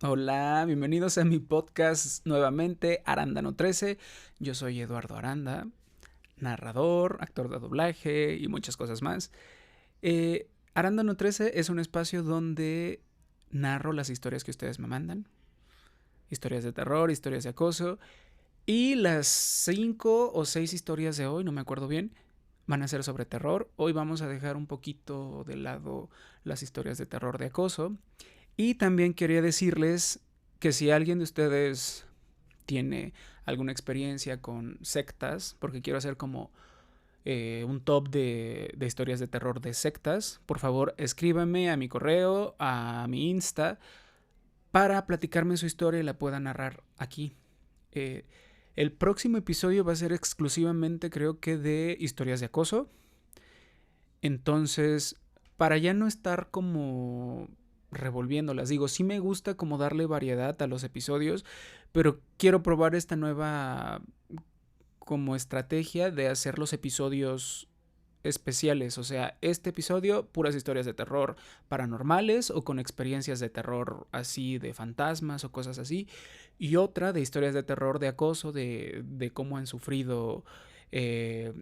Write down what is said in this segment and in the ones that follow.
Hola, bienvenidos a mi podcast nuevamente, Arándano 13. Yo soy Eduardo Aranda, narrador, actor de doblaje y muchas cosas más. Arándano 13 es un espacio donde narro las historias que ustedes me mandan. Historias de terror, historias de acoso. Y las 5 o 6 historias de hoy, no me acuerdo bien, van a ser sobre terror. Hoy vamos a dejar un poquito de lado las historias de terror de acoso. Y también quería decirles que si alguien de ustedes tiene alguna experiencia con sectas, porque quiero hacer como un top de historias de terror de sectas, por favor escríbame a mi correo, a mi Insta, para platicarme su historia y la pueda narrar aquí. Eh, el próximo episodio va a ser exclusivamente, creo que, de historias de acoso. Entonces, para ya no estar como revolviéndolas, digo, sí me gusta como darle variedad a los episodios, pero quiero probar esta nueva como estrategia de hacer los episodios especiales, o sea, este episodio puras historias de terror paranormales o con experiencias de terror así de fantasmas o cosas así, y otra de historias de terror de acoso, de cómo han sufrido eh,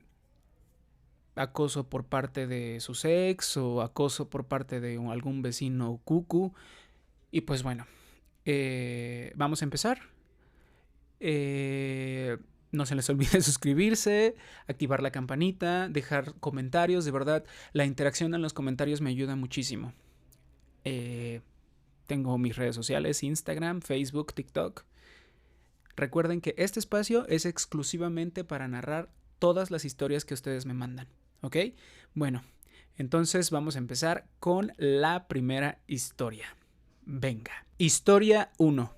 acoso por parte de su ex o acoso por parte de algún vecino cucu. Y pues bueno, vamos a empezar. No se les olvide suscribirse, activar la campanita, dejar comentarios. De verdad, la interacción en los comentarios me ayuda muchísimo. Tengo mis redes sociales, Instagram, Facebook, TikTok. Recuerden que este espacio es exclusivamente para narrar todas las historias que ustedes me mandan. ¿Ok? Bueno, entonces vamos a empezar con la primera historia. Venga. Historia 1.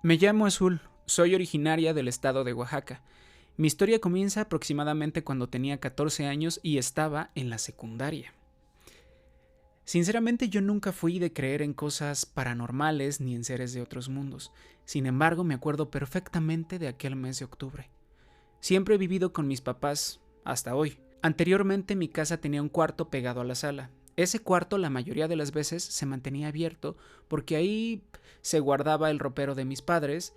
Me llamo Azul. Soy originaria del estado de Oaxaca. Mi historia comienza aproximadamente cuando tenía 14 años y estaba en la secundaria. Sinceramente yo nunca fui de creer en cosas paranormales ni en seres de otros mundos. Sin embargo, me acuerdo perfectamente de aquel mes de octubre. Siempre he vivido con mis papás, hasta hoy. Anteriormente mi casa tenía un cuarto pegado a la sala. Ese cuarto la mayoría de las veces se mantenía abierto porque ahí se guardaba el ropero de mis padres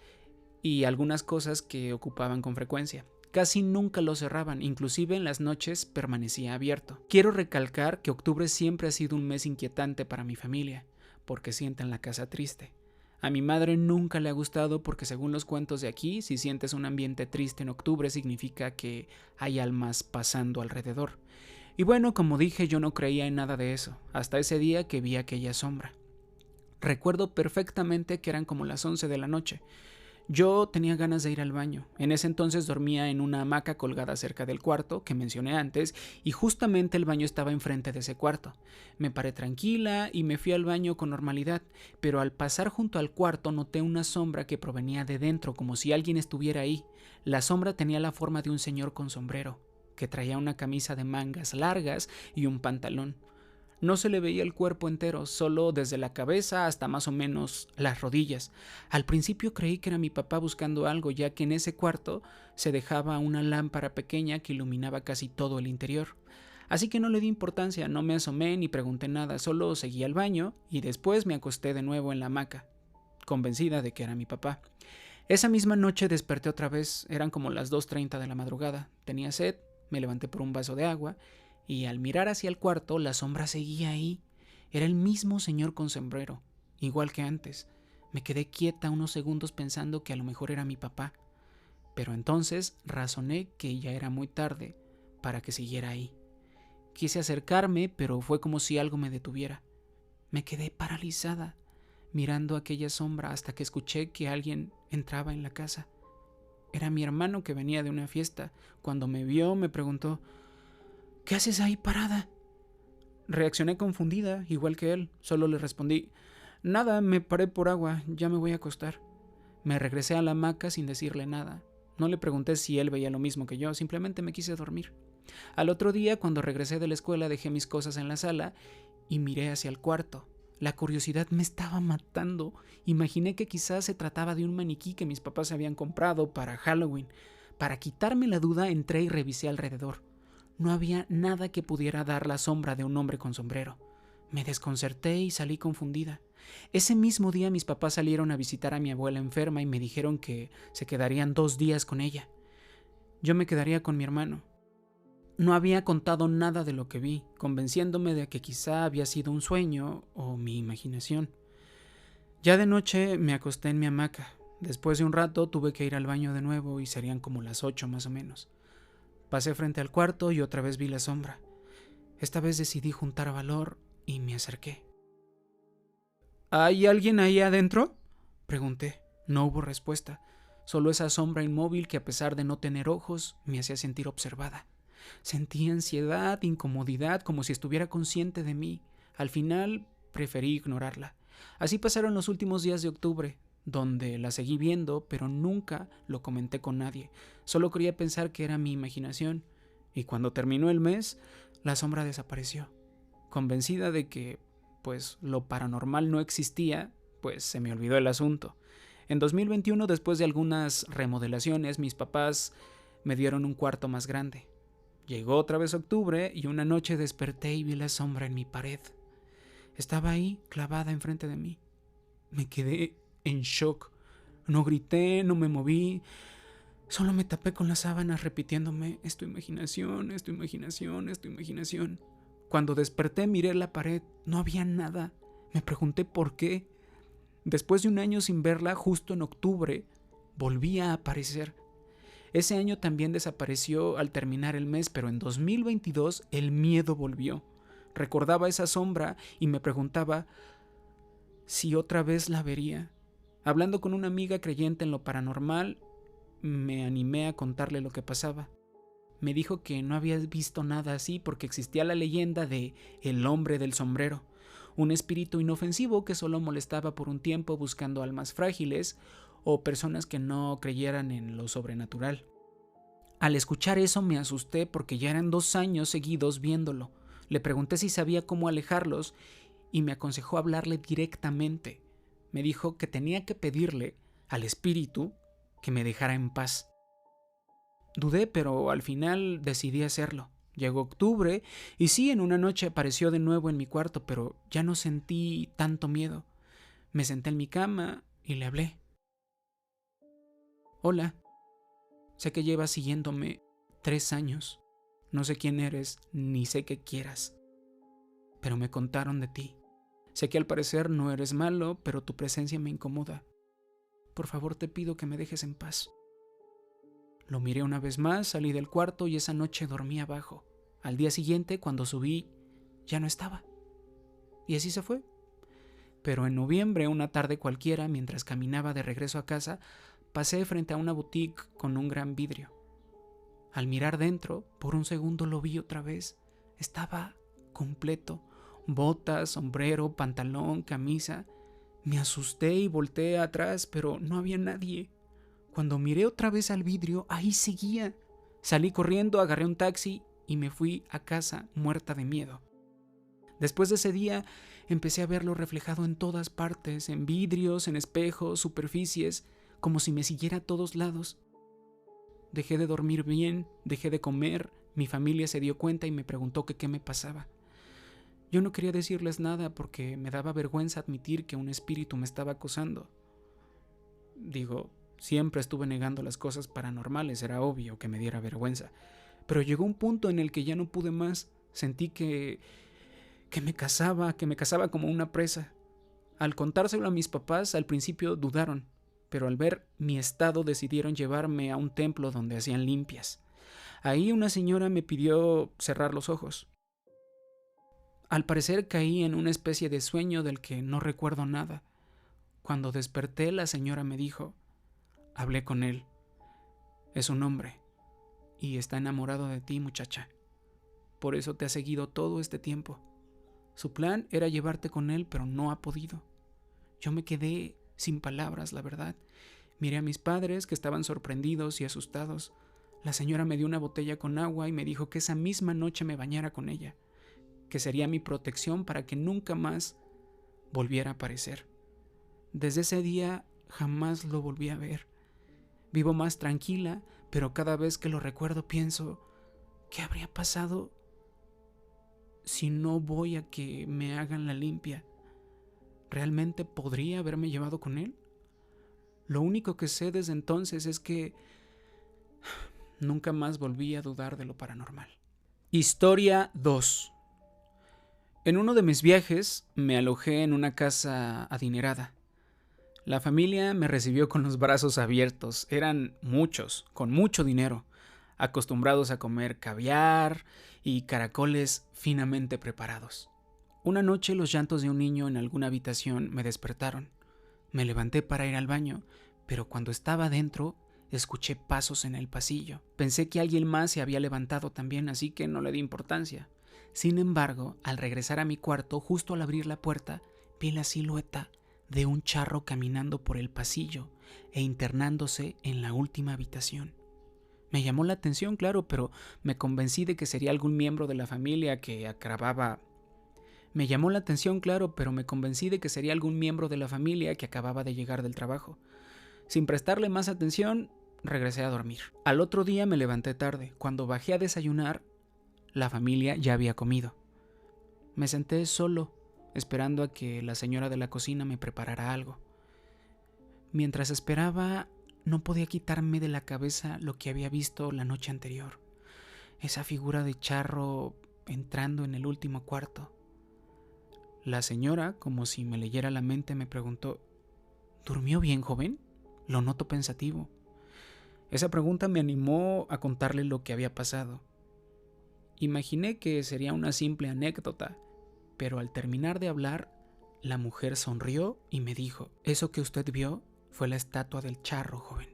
y algunas cosas que ocupaban con frecuencia. Casi nunca lo cerraban, inclusive en las noches permanecía abierto. Quiero recalcar que octubre siempre ha sido un mes inquietante para mi familia, porque sienten la casa triste. A mi madre nunca le ha gustado porque según los cuentos de aquí, si sientes un ambiente triste en octubre significa que hay almas pasando alrededor. Y bueno, como dije, yo no creía en nada de eso, hasta ese día que vi aquella sombra. Recuerdo perfectamente que eran como las 11 de la noche. Yo tenía ganas de ir al baño. En ese entonces dormía en una hamaca colgada cerca del cuarto que mencioné antes y justamente el baño estaba enfrente de ese cuarto. Me paré tranquila y me fui al baño con normalidad, pero al pasar junto al cuarto noté una sombra que provenía de dentro como si alguien estuviera ahí. La sombra tenía la forma de un señor con sombrero, que traía una camisa de mangas largas y un pantalón. No se le veía el cuerpo entero, solo desde la cabeza hasta más o menos las rodillas. Al principio creí que era mi papá buscando algo, ya que en ese cuarto se dejaba una lámpara pequeña que iluminaba casi todo el interior. Así que no le di importancia, no me asomé ni pregunté nada, solo seguí al baño y después me acosté de nuevo en la hamaca, convencida de que era mi papá. Esa misma noche desperté otra vez, eran como las 2:30 de la madrugada. Tenía sed, me levanté por un vaso de agua y al mirar hacia el cuarto la sombra seguía ahí. Era el mismo señor con sombrero, igual que antes. Me quedé quieta unos segundos pensando que a lo mejor era mi papá, pero entonces razoné que ya era muy tarde para que siguiera ahí. Quise acercarme, pero fue como si algo me detuviera. Me quedé paralizada, mirando aquella sombra hasta que escuché que alguien entraba en la casa. Era mi hermano que venía de una fiesta. Cuando me vio me preguntó: ¿qué haces ahí parada? Reaccioné confundida, igual que él. Solo le respondí: nada, me paré por agua, ya me voy a acostar. Me regresé a la hamaca sin decirle nada. No le pregunté si él veía lo mismo que yo, simplemente me quise dormir. Al otro día, cuando regresé de la escuela, dejé mis cosas en la sala y miré hacia el cuarto. La curiosidad me estaba matando. Imaginé que quizás se trataba de un maniquí que mis papás habían comprado para Halloween. Para quitarme la duda, entré y revisé alrededor. No había nada que pudiera dar la sombra de un hombre con sombrero. Me desconcerté y salí confundida. Ese mismo día mis papás salieron a visitar a mi abuela enferma y me dijeron que se quedarían 2 días con ella. Yo me quedaría con mi hermano. No había contado nada de lo que vi, convenciéndome de que quizá había sido un sueño o mi imaginación. Ya de noche me acosté en mi hamaca. Después de un rato tuve que ir al baño de nuevo y serían como las 8 más o menos. Pasé frente al cuarto y otra vez vi la sombra. Esta vez decidí juntar valor y me acerqué. ¿Hay alguien ahí adentro?, pregunté. No hubo respuesta, solo esa sombra inmóvil que, a pesar de no tener ojos, me hacía sentir observada. Sentí ansiedad, incomodidad, como si estuviera consciente de mí. Al final preferí ignorarla. Así pasaron los últimos días de octubre, donde la seguí viendo, pero nunca lo comenté con nadie. Solo quería pensar que era mi imaginación, y cuando terminó el mes, la sombra desapareció. Convencida de que, pues, lo paranormal no existía, pues se me olvidó el asunto. En 2021, después de algunas remodelaciones, mis papás me dieron un cuarto más grande. Llegó otra vez octubre y una noche desperté y vi la sombra en mi pared. Estaba ahí, clavada enfrente de mí. Me quedé en shock. No grité, no me moví. Solo me tapé con las sábanas repitiéndome: es tu imaginación, es tu imaginación, es tu imaginación. Cuando desperté miré la pared. No había nada. Me pregunté por qué. Después de un año sin verla, justo en octubre, volvía a aparecer. Ese año también desapareció al terminar el mes, pero en 2022 el miedo volvió. Recordaba esa sombra y me preguntaba si otra vez la vería. Hablando con una amiga creyente en lo paranormal, me animé a contarle lo que pasaba. Me dijo que no había visto nada así porque existía la leyenda de el hombre del sombrero, un espíritu inofensivo que solo molestaba por un tiempo buscando almas frágiles o personas que no creyeran en lo sobrenatural. Al escuchar eso me asusté porque ya eran 2 años seguidos viéndolo. Le pregunté si sabía cómo alejarlos y me aconsejó hablarle directamente. Me dijo que tenía que pedirle al espíritu que me dejara en paz. Dudé, pero al final decidí hacerlo. Llegó octubre y sí, en una noche apareció de nuevo en mi cuarto, pero ya no sentí tanto miedo. Me senté en mi cama y le hablé. Hola, sé que llevas siguiéndome 3 años. No sé quién eres, ni sé qué quieras, pero me contaron de ti. Sé que al parecer no eres malo, pero tu presencia me incomoda. Por favor, te pido que me dejes en paz. Lo miré una vez más, salí del cuarto y esa noche dormí abajo. Al día siguiente, cuando subí, ya no estaba. Y así se fue. Pero en noviembre, una tarde cualquiera, mientras caminaba de regreso a casa, pasé frente a una boutique con un gran vidrio. Al mirar dentro, por un segundo lo vi otra vez. Estaba completo. Botas, sombrero, pantalón, camisa. Me asusté y volteé atrás, pero no había nadie. Cuando miré otra vez al vidrio, ahí seguía. Salí corriendo, agarré un taxi y me fui a casa muerta de miedo. Después de ese día, empecé a verlo reflejado en todas partes, en vidrios, en espejos, superficies, como si me siguiera a todos lados. Dejé de dormir bien, dejé de comer, mi familia se dio cuenta y me preguntó que qué me pasaba. Yo no quería decirles nada porque me daba vergüenza admitir que un espíritu me estaba acosando. Siempre estuve negando las cosas paranormales, era obvio que me diera vergüenza. Pero llegó un punto en el que ya no pude más. Sentí que me casaba como una presa. Al contárselo a mis papás, al principio dudaron, pero al ver mi estado decidieron llevarme a un templo donde hacían limpias. Ahí una señora me pidió cerrar los ojos. Al parecer caí en una especie de sueño del que no recuerdo nada. Cuando desperté, la señora me dijo: hablé con él. Es un hombre y está enamorado de ti, muchacha. Por eso te ha seguido todo este tiempo. Su plan era llevarte con él, pero no ha podido. Yo me quedé sin palabras, la verdad. Miré a mis padres, que estaban sorprendidos y asustados. La señora me dio una botella con agua y me dijo que esa misma noche me bañara con ella, que sería mi protección para que nunca más volviera a aparecer. Desde ese día jamás lo volví a ver. Vivo más tranquila, pero cada vez que lo recuerdo pienso: ¿qué habría pasado si no voy a que me hagan la limpia, ¿realmente podría haberme llevado con él? Lo único que sé desde entonces es que nunca más volví a dudar de lo paranormal. Historia 2. En uno de mis viajes me alojé en una casa adinerada. La familia me recibió con los brazos abiertos. Eran muchos, con mucho dinero, acostumbrados a comer caviar y caracoles finamente preparados. Una noche los llantos de un niño en alguna habitación me despertaron. Me levanté para ir al baño, pero cuando estaba dentro escuché pasos en el pasillo. Pensé que alguien más se había levantado también, así que no le di importancia. Sin embargo, al regresar a mi cuarto, justo al abrir la puerta, vi la silueta de un charro caminando por el pasillo e internándose en la última habitación. Me llamó la atención, claro, pero me convencí de que sería algún miembro de la familia que acababa de llegar del trabajo. Sin prestarle más atención, regresé a dormir. Al otro día me levanté tarde. Cuando bajé a desayunar, la familia ya había comido. Me senté solo, esperando a que la señora de la cocina me preparara algo. Mientras esperaba, no podía quitarme de la cabeza lo que había visto la noche anterior. Esa figura de charro entrando en el último cuarto. La señora, como si me leyera la mente, me preguntó: ¿durmió bien, joven? Lo noto pensativo. Esa pregunta me animó a contarle lo que había pasado. Imaginé que sería una simple anécdota, pero al terminar de hablar, la mujer sonrió y me dijo: eso que usted vio fue la estatua del charro, joven.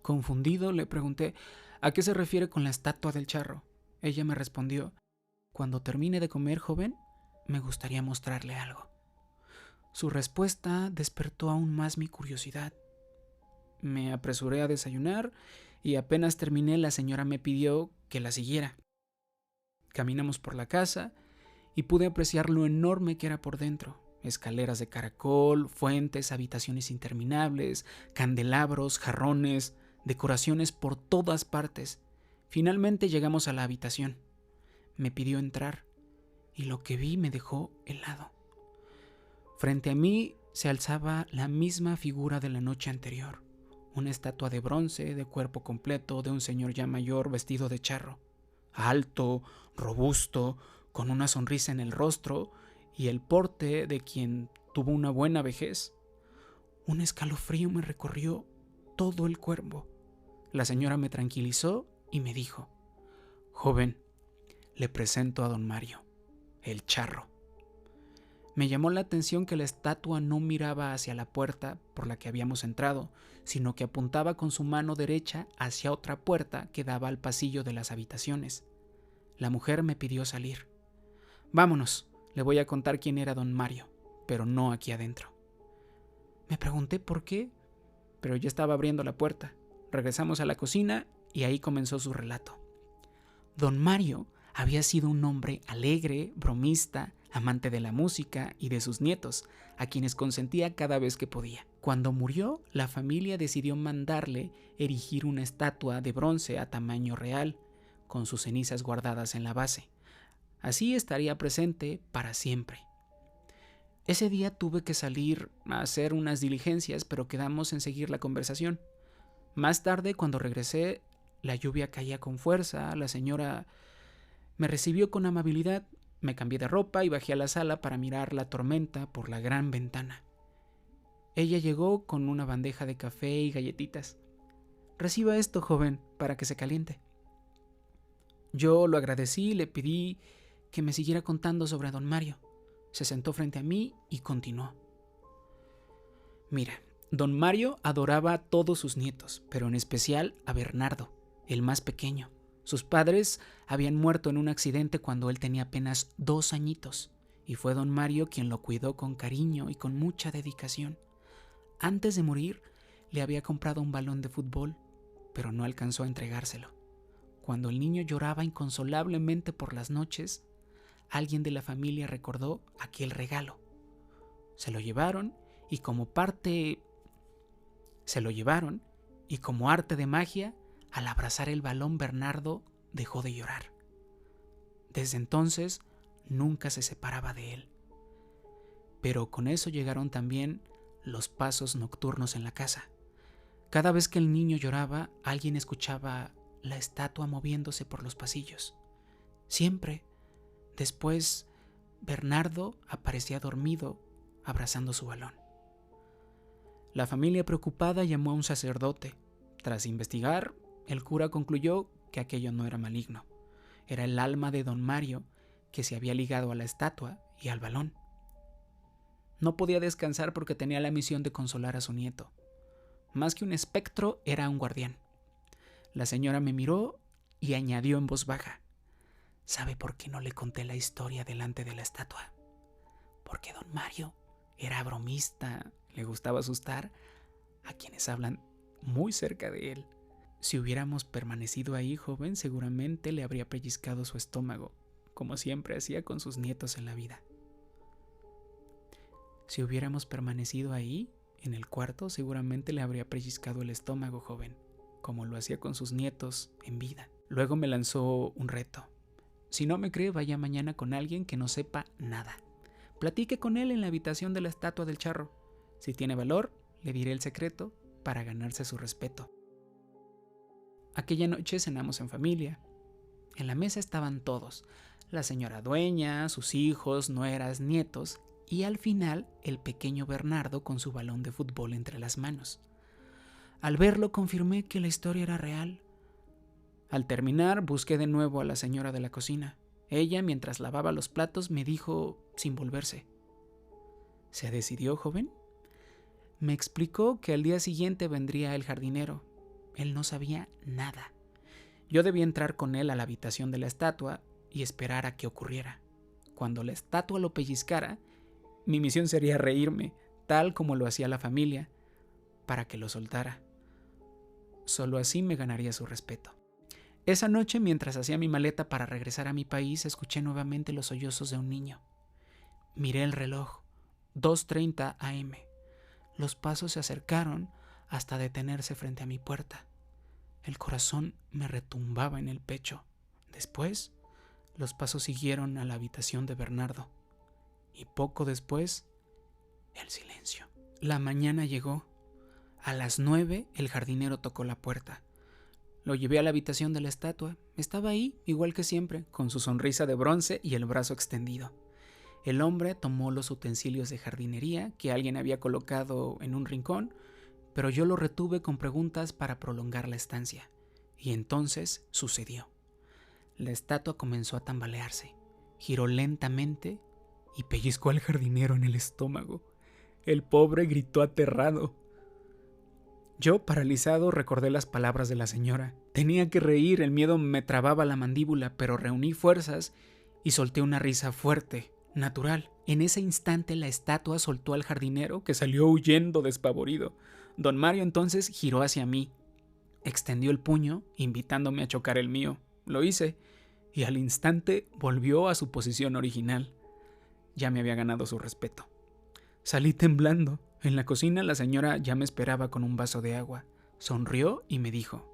Confundido, le pregunté: ¿a qué se refiere con la estatua del charro? Ella me respondió: cuando termine de comer, joven, me gustaría mostrarle algo. Su respuesta despertó aún más mi curiosidad. Me apresuré a desayunar y apenas terminé, la señora me pidió que la siguiera. Caminamos por la casa y pude apreciar lo enorme que era por dentro. Escaleras de caracol, fuentes, habitaciones interminables, candelabros, jarrones, decoraciones por todas partes. Finalmente llegamos a la habitación. Me pidió entrar y lo que vi me dejó helado. Frente a mí se alzaba la misma figura de la noche anterior, una estatua de bronce de cuerpo completo de un señor ya mayor vestido de charro, alto, robusto, con una sonrisa en el rostro y el porte de quien tuvo una buena vejez. Un escalofrío me recorrió todo el cuerpo. La señora me tranquilizó y me dijo: joven, le presento a don Mario, el charro. Me llamó la atención que la estatua no miraba hacia la puerta por la que habíamos entrado, sino que apuntaba con su mano derecha hacia otra puerta que daba al pasillo de las habitaciones. La mujer me pidió salir. Vámonos, le voy a contar quién era don Mario, pero no aquí adentro. Me pregunté por qué, pero ya estaba abriendo la puerta. Regresamos a la cocina y ahí comenzó su relato. Don Mario había sido un hombre alegre, bromista, amante de la música y de sus nietos, a quienes consentía cada vez que podía. Cuando murió, la familia decidió mandarle erigir una estatua de bronce a tamaño real, con sus cenizas guardadas en la base. Así estaría presente para siempre. Ese día tuve que salir a hacer unas diligencias, pero quedamos en seguir la conversación. Más tarde, cuando regresé, la lluvia caía con fuerza. La señora me recibió con amabilidad. Me cambié de ropa y bajé a la sala para mirar la tormenta por la gran ventana. Ella llegó con una bandeja de café y galletitas. Reciba esto, joven, para que se caliente. Yo lo agradecí y le pedí que me siguiera contando sobre don Mario. Se sentó frente a mí y continuó. Mira, don Mario adoraba a todos sus nietos, pero en especial a Bernardo, el más pequeño. Sus padres habían muerto en un accidente cuando él tenía apenas 2 añitos, y fue don Mario quien lo cuidó con cariño y con mucha dedicación. Antes de morir, le había comprado un balón de fútbol, pero no alcanzó a entregárselo. Cuando el niño lloraba inconsolablemente por las noches, alguien de la familia recordó aquel regalo. Se lo llevaron y como arte de magia, al abrazar el balón, Bernardo dejó de llorar. Desde entonces nunca se separaba de él. Pero con eso llegaron también los pasos nocturnos en la casa. Cada vez que el niño lloraba, alguien escuchaba la estatua moviéndose por los pasillos. Siempre. Después, Bernardo aparecía dormido, abrazando su balón. La familia preocupada llamó a un sacerdote. Tras investigar, el cura concluyó que aquello no era maligno. Era el alma de don Mario que se había ligado a la estatua y al balón. No podía descansar porque tenía la misión de consolar a su nieto. Más que un espectro, era un guardián. La señora me miró y añadió en voz baja: ¿sabe por qué no le conté la historia delante de la estatua? Porque don Mario era bromista, le gustaba asustar a quienes hablan muy cerca de él. Si hubiéramos permanecido ahí, joven, seguramente le habría pellizcado su estómago, como siempre hacía con sus nietos en la vida. Si hubiéramos permanecido ahí, en el cuarto, seguramente le habría pellizcado el estómago, joven, como lo hacía con sus nietos en vida. Luego me lanzó un reto. Si no me cree, vaya mañana con alguien que no sepa nada. Platique con él en la habitación de la estatua del charro. Si tiene valor, le diré el secreto para ganarse su respeto. Aquella noche cenamos en familia. En la mesa estaban todos: la señora dueña, sus hijos, nueras, nietos, y al final el pequeño Bernardo con su balón de fútbol entre las manos. Al verlo confirmé que la historia era real. Al terminar, busqué de nuevo a la señora de la cocina. Ella, mientras lavaba los platos, me dijo sin volverse: ¿se decidió, joven? Me explicó que al día siguiente vendría el jardinero. Él no sabía nada. Yo debía entrar con él a la habitación de la estatua y esperar a que ocurriera. Cuando la estatua lo pellizcara, mi misión sería reírme, tal como lo hacía la familia, para que lo soltara. Solo así me ganaría su respeto. Esa noche, mientras hacía mi maleta para regresar a mi país, escuché nuevamente los sollozos de un niño. Miré el reloj, 2:30 a.m. Los pasos se acercaron hasta detenerse frente a mi puerta. El corazón me retumbaba en el pecho. Después, los pasos siguieron a la habitación de Bernardo. Y poco después, el silencio. La mañana llegó. A las 9, el jardinero tocó la puerta. Lo llevé a la habitación de la estatua. Estaba ahí, igual que siempre, con su sonrisa de bronce y el brazo extendido. El hombre tomó los utensilios de jardinería que alguien había colocado en un rincón, pero yo lo retuve con preguntas para prolongar la estancia. Y entonces sucedió. La estatua comenzó a tambalearse, giró lentamente y pellizcó al jardinero en el estómago. El pobre gritó aterrado. Yo, paralizado, recordé las palabras de la señora. Tenía que reír, el miedo me trababa la mandíbula, pero reuní fuerzas y solté una risa fuerte, natural. En ese instante la estatua soltó al jardinero, que salió huyendo despavorido. Don Mario entonces giró hacia mí. Extendió el puño, invitándome a chocar el mío. Lo hice, y al instante volvió a su posición original. Ya me había ganado su respeto. Salí temblando. En la cocina la señora ya me esperaba con un vaso de agua. Sonrió y me dijo: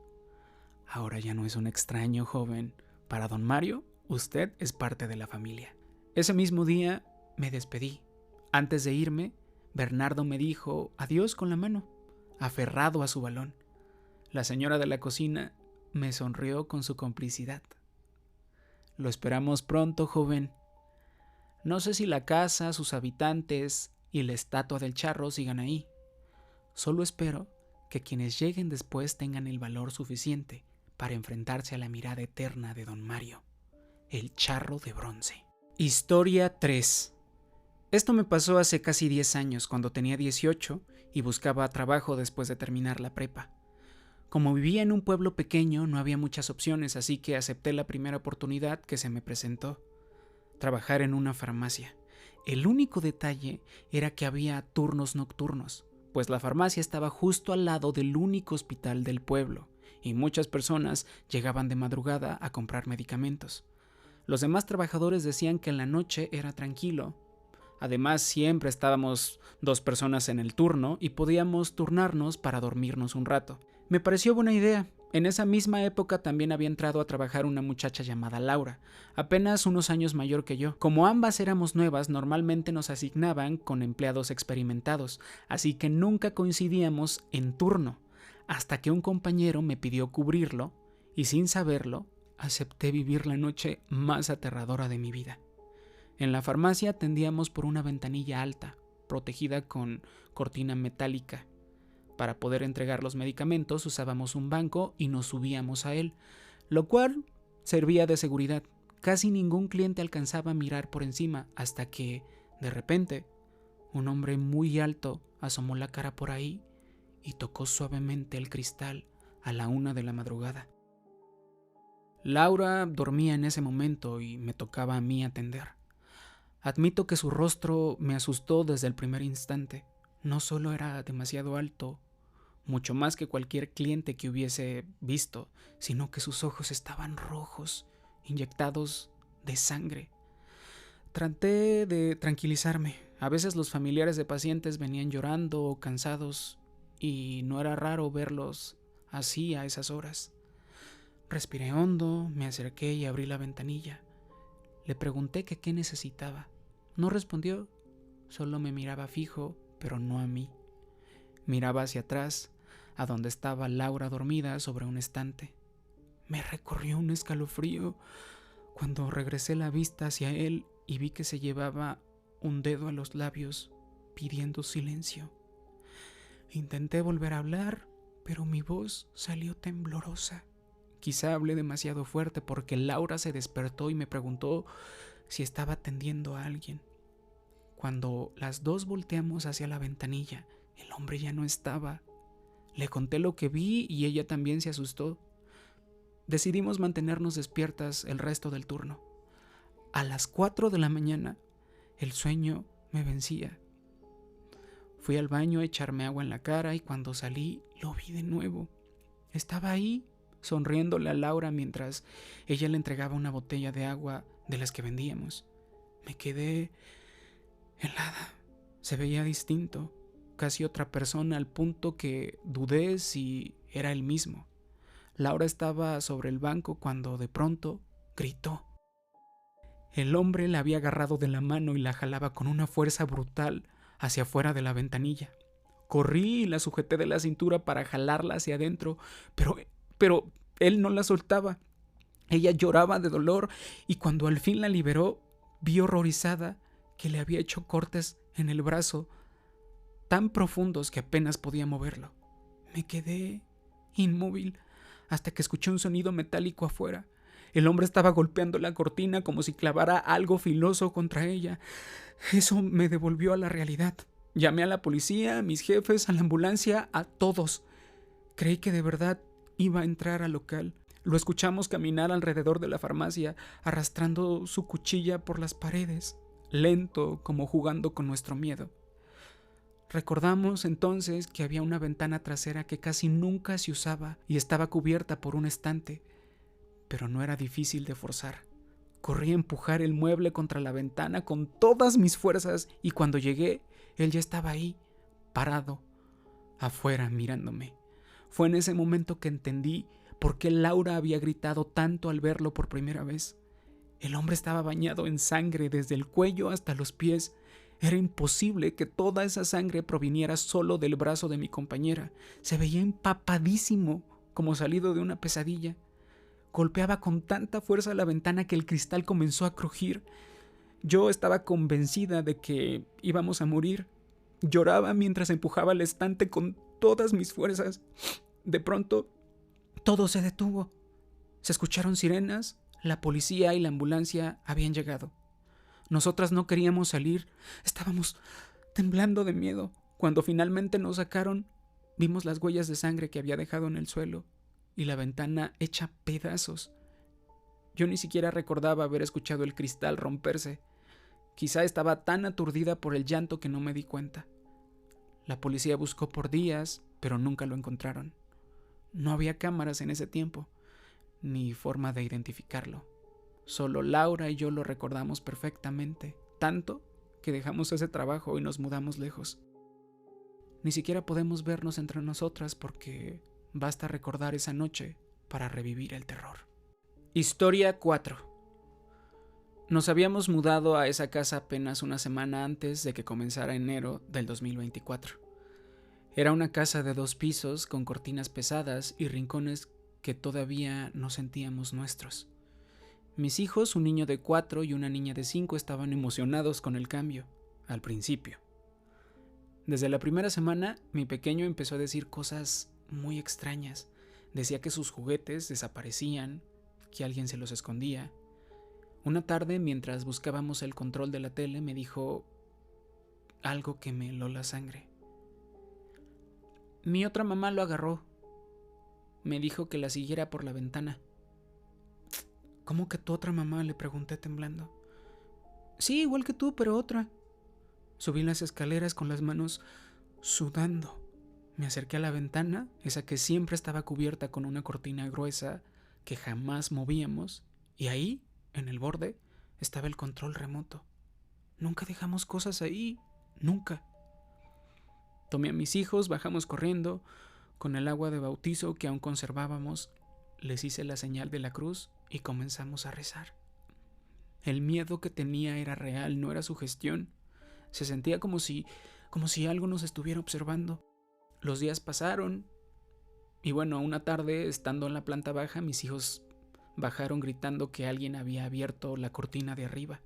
ahora ya no es un extraño, joven. Para don Mario, usted es parte de la familia. Ese mismo día me despedí. Antes de irme, Bernardo me dijo adiós con la mano, aferrado a su balón. La señora de la cocina me sonrió con su complicidad. Lo esperamos pronto, joven. No sé si la casa, sus habitantes y la estatua del charro sigan ahí. Solo espero que quienes lleguen después tengan el valor suficiente para enfrentarse a la mirada eterna de don Mario, el charro de bronce. Historia 3. Esto me pasó hace casi 10 años, cuando tenía 18 y buscaba trabajo después de terminar la prepa. Como vivía en un pueblo pequeño, no había muchas opciones, así que acepté la primera oportunidad que se me presentó: trabajar en una farmacia. El único detalle era que había turnos nocturnos, pues la farmacia estaba justo al lado del único hospital del pueblo, y muchas personas llegaban de madrugada a comprar medicamentos. Los demás trabajadores decían que en la noche era tranquilo. Además, siempre estábamos 2 personas en el turno y podíamos turnarnos para dormirnos un rato. Me pareció buena idea, En esa misma época también había entrado a trabajar una muchacha llamada Laura, apenas unos años mayor que yo. Como ambas éramos nuevas, normalmente nos asignaban con empleados experimentados, así que nunca coincidíamos en turno, hasta que un compañero me pidió cubrirlo y sin saberlo, acepté vivir la noche más aterradora de mi vida. En la farmacia atendíamos por una ventanilla alta, protegida con cortina metálica. Para poder entregar los medicamentos usábamos un banco y nos subíamos a él, lo cual servía de seguridad. Casi ningún cliente alcanzaba a mirar por encima hasta que, de repente, un hombre muy alto asomó la cara por ahí y tocó suavemente el cristal a la 1 de la madrugada. Laura dormía en ese momento y me tocaba a mí atender. Admito que su rostro me asustó desde el primer instante. No solo era demasiado alto, mucho más que cualquier cliente que hubiese visto, sino que sus ojos estaban rojos, inyectados de sangre. Traté de tranquilizarme. A veces los familiares de pacientes venían llorando o cansados y no era raro verlos así a esas horas. Respiré hondo, me acerqué y abrí la ventanilla. Le pregunté que qué necesitaba. No respondió, solo me miraba fijo, pero no a mí. Miraba hacia atrás, a donde estaba Laura dormida sobre un estante. Me recorrió un escalofrío cuando regresé la vista hacia él y vi que se llevaba un dedo a los labios, pidiendo silencio. Intenté volver a hablar, pero mi voz salió temblorosa. Quizá hablé demasiado fuerte porque Laura se despertó y me preguntó si estaba atendiendo a alguien. Cuando las dos volteamos hacia la ventanilla, el hombre ya no estaba. Le conté lo que vi y ella también se asustó. Decidimos mantenernos despiertas el resto del turno. A las 4 de la mañana, el sueño me vencía. Fui al baño a echarme agua en la cara y cuando salí lo vi de nuevo. Estaba ahí, sonriéndole a Laura mientras ella le entregaba una botella de agua de las que vendíamos. Me quedé helada. Se veía distinto, casi otra persona, al punto que dudé si era el mismo. Laura estaba sobre el banco cuando de pronto gritó. El hombre la había agarrado de la mano y la jalaba con una fuerza brutal hacia afuera de la ventanilla. Corrí y la sujeté de la cintura para jalarla hacia adentro, pero él no la soltaba. Ella lloraba de dolor y cuando al fin la liberó, vi horrorizada que le había hecho cortes en el brazo tan profundos que apenas podía moverlo. Me quedé inmóvil hasta que escuché un sonido metálico afuera. El hombre estaba golpeando la cortina como si clavara algo filoso contra ella. Eso me devolvió a la realidad. Llamé a la policía, a mis jefes, a la ambulancia, a todos. Creí que de verdad iba a entrar al local. Lo escuchamos caminar alrededor de la farmacia, arrastrando su cuchilla por las paredes, lento, como jugando con nuestro miedo. Recordamos entonces que había una ventana trasera que casi nunca se usaba y estaba cubierta por un estante, pero no era difícil de forzar. Corrí a empujar el mueble contra la ventana con todas mis fuerzas y cuando llegué, él ya estaba ahí, parado, afuera mirándome. Fue en ese momento que entendí por qué Laura había gritado tanto al verlo por primera vez. El hombre estaba bañado en sangre desde el cuello hasta los pies. Era imposible que toda esa sangre proviniera solo del brazo de mi compañera. Se veía empapadísimo, como salido de una pesadilla. Golpeaba con tanta fuerza la ventana que el cristal comenzó a crujir. Yo estaba convencida de que íbamos a morir. Lloraba mientras empujaba el estante con todas mis fuerzas. De pronto, todo se detuvo. Se escucharon sirenas, la policía y la ambulancia habían llegado. Nosotras no queríamos salir, estábamos temblando de miedo. Cuando finalmente nos sacaron, vimos las huellas de sangre que había dejado en el suelo y la ventana hecha pedazos. Yo ni siquiera recordaba haber escuchado el cristal romperse. Quizá estaba tan aturdida por el llanto que no me di cuenta. La policía buscó por días, pero nunca lo encontraron. No había cámaras en ese tiempo, ni forma de identificarlo. Solo Laura y yo lo recordamos perfectamente, tanto que dejamos ese trabajo y nos mudamos lejos. Ni siquiera podemos vernos entre nosotras porque Basta recordar esa noche para revivir el terror. Historia 4. Nos habíamos mudado a esa casa apenas una semana antes de que comenzara enero del 2024. Era una casa de 2 pisos con cortinas pesadas y rincones que todavía no sentíamos nuestros. Mis hijos, un niño de 4 y una niña de 5, estaban emocionados con el cambio, al principio. Desde la primera semana, mi pequeño empezó a decir cosas muy extrañas. Decía que sus juguetes desaparecían, que alguien se los escondía. Una tarde, mientras buscábamos el control de la tele, me dijo algo que me heló la sangre. Mi otra mamá lo agarró. Me dijo que la siguiera por la ventana. ¿Cómo que tu otra mamá?, le pregunté temblando. Sí, igual que tú, pero otra. Subí las escaleras con las manos sudando. Me acerqué a la ventana, esa que siempre estaba cubierta con una cortina gruesa que jamás movíamos, y ahí, en el borde, estaba el control remoto. Nunca dejamos cosas ahí, nunca. Tomé a mis hijos, bajamos corriendo. Con el agua de bautizo que aún conservábamos, les hice la señal de la cruz y comenzamos a rezar. El miedo que tenía era real, no era sugestión. Se sentía como si algo nos estuviera observando. Los días pasaron y bueno, una tarde, estando en la planta baja, mis hijos bajaron gritando que alguien había abierto la cortina de arriba.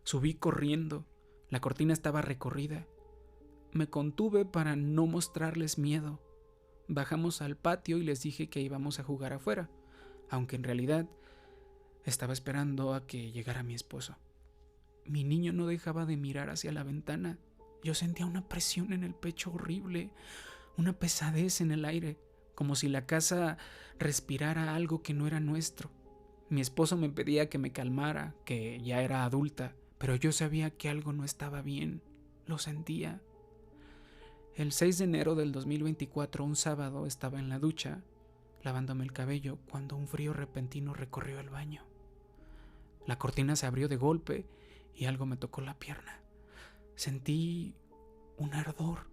Subí corriendo. La cortina estaba recorrida. Me contuve para no mostrarles miedo. Bajamos al patio y les dije que íbamos a jugar afuera, aunque en realidad estaba esperando a que llegara mi esposo. Mi niño no dejaba de mirar hacia la ventana. Yo sentía una presión en el pecho horrible, una pesadez en el aire, como si la casa respirara algo que no era nuestro. Mi esposo me pedía que me calmara, que ya era adulta, pero yo sabía que algo no estaba bien, lo sentía. El 6 de enero del 2024, un sábado, estaba en la ducha, lavándome el cabello, cuando un frío repentino recorrió el baño. La cortina se abrió de golpe y algo me tocó la pierna. Sentí un ardor.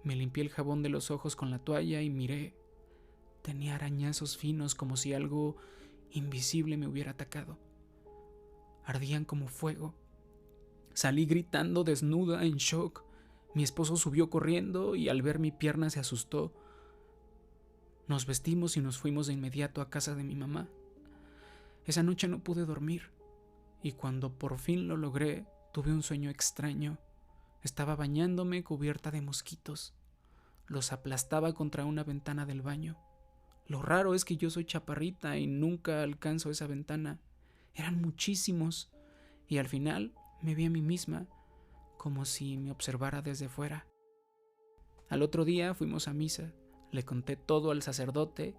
Me limpié el jabón de los ojos con la toalla y miré. Tenía arañazos finos, como si algo invisible me hubiera atacado. Ardían como fuego. Salí gritando, desnuda, en shock. Mi esposo subió corriendo y al ver mi pierna se asustó. Nos vestimos y nos fuimos de inmediato a casa de mi mamá. Esa noche no pude dormir y cuando por fin lo logré, tuve un sueño extraño. Estaba bañándome cubierta de mosquitos. Los aplastaba contra una ventana del baño. Lo raro es que yo soy chaparrita y nunca alcanzo esa ventana. Eran muchísimos y al final me vi a mí misma, como si me observara desde fuera. Al otro día fuimos a misa, le conté todo al sacerdote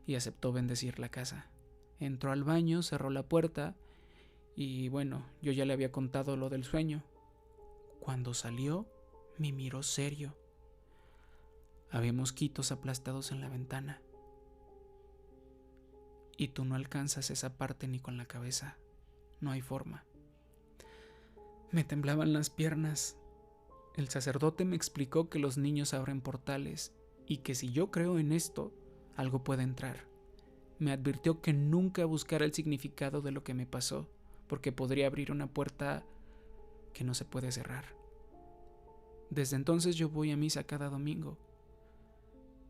y aceptó bendecir la casa. Entró al baño, cerró la puerta y bueno, yo ya le había contado lo del sueño. Cuando salió, me miró serio. Había mosquitos aplastados en la ventana. Y tú no alcanzas esa parte ni con la cabeza. No hay forma. Me temblaban las piernas. El sacerdote me explicó que los niños abren portales y que si yo creo en esto, algo puede entrar. Me advirtió que nunca buscara el significado de lo que me pasó, porque podría abrir una puerta que no se puede cerrar. Desde entonces yo voy a misa cada domingo.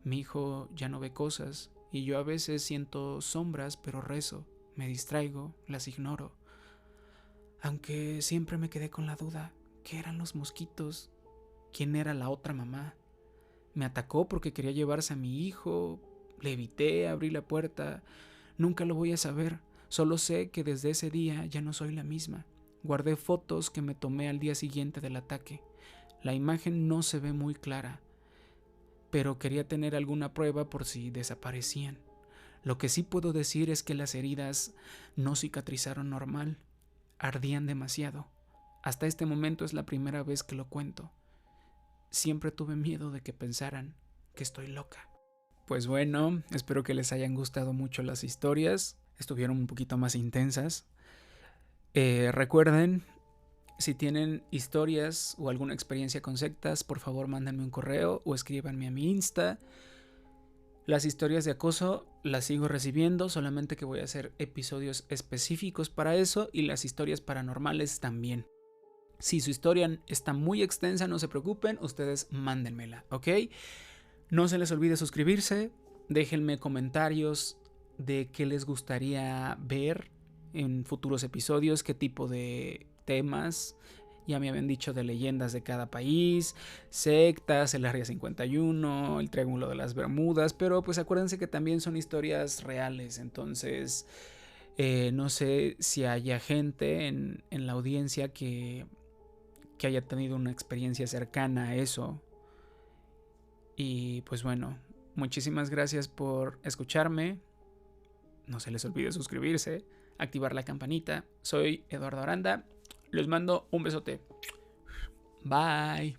Mi hijo ya no ve cosas y yo a veces siento sombras, pero rezo, me distraigo, las ignoro. Aunque siempre me quedé con la duda, ¿qué eran los mosquitos? ¿Quién era la otra mamá? Me atacó porque quería llevarse a mi hijo, le evité, abrí la puerta. Nunca lo voy a saber, solo sé que desde ese día ya no soy la misma. Guardé fotos que me tomé al día siguiente del ataque. La imagen no se ve muy clara, pero quería tener alguna prueba por si desaparecían. Lo que sí puedo decir es que las heridas no cicatrizaron normal, ardían demasiado. Hasta este momento es la primera vez que lo cuento. Siempre tuve miedo de que pensaran que estoy loca. Pues bueno, espero que les hayan gustado mucho las historias. Estuvieron un poquito más intensas. Recuerden, si tienen historias o alguna experiencia con sectas, por favor mándenme un correo o escríbanme a mi Insta. Las historias de acoso las sigo recibiendo, solamente que voy a hacer episodios específicos para eso, y las historias paranormales también. Si su historia está muy extensa, no se preocupen, ustedes mándenmela, ¿ok? No se les olvide suscribirse, déjenme comentarios de qué les gustaría ver en futuros episodios, qué tipo de temas. Ya me habían dicho de leyendas de cada país, sectas, el Área 51, el Triángulo de las Bermudas, pero pues acuérdense que también son historias reales, entonces no sé si haya gente en la audiencia que haya tenido una experiencia cercana a eso. Y pues bueno, muchísimas gracias por escucharme. No se les olvide suscribirse, activar la campanita. Soy Eduardo Aranda. Les mando un besote. Bye.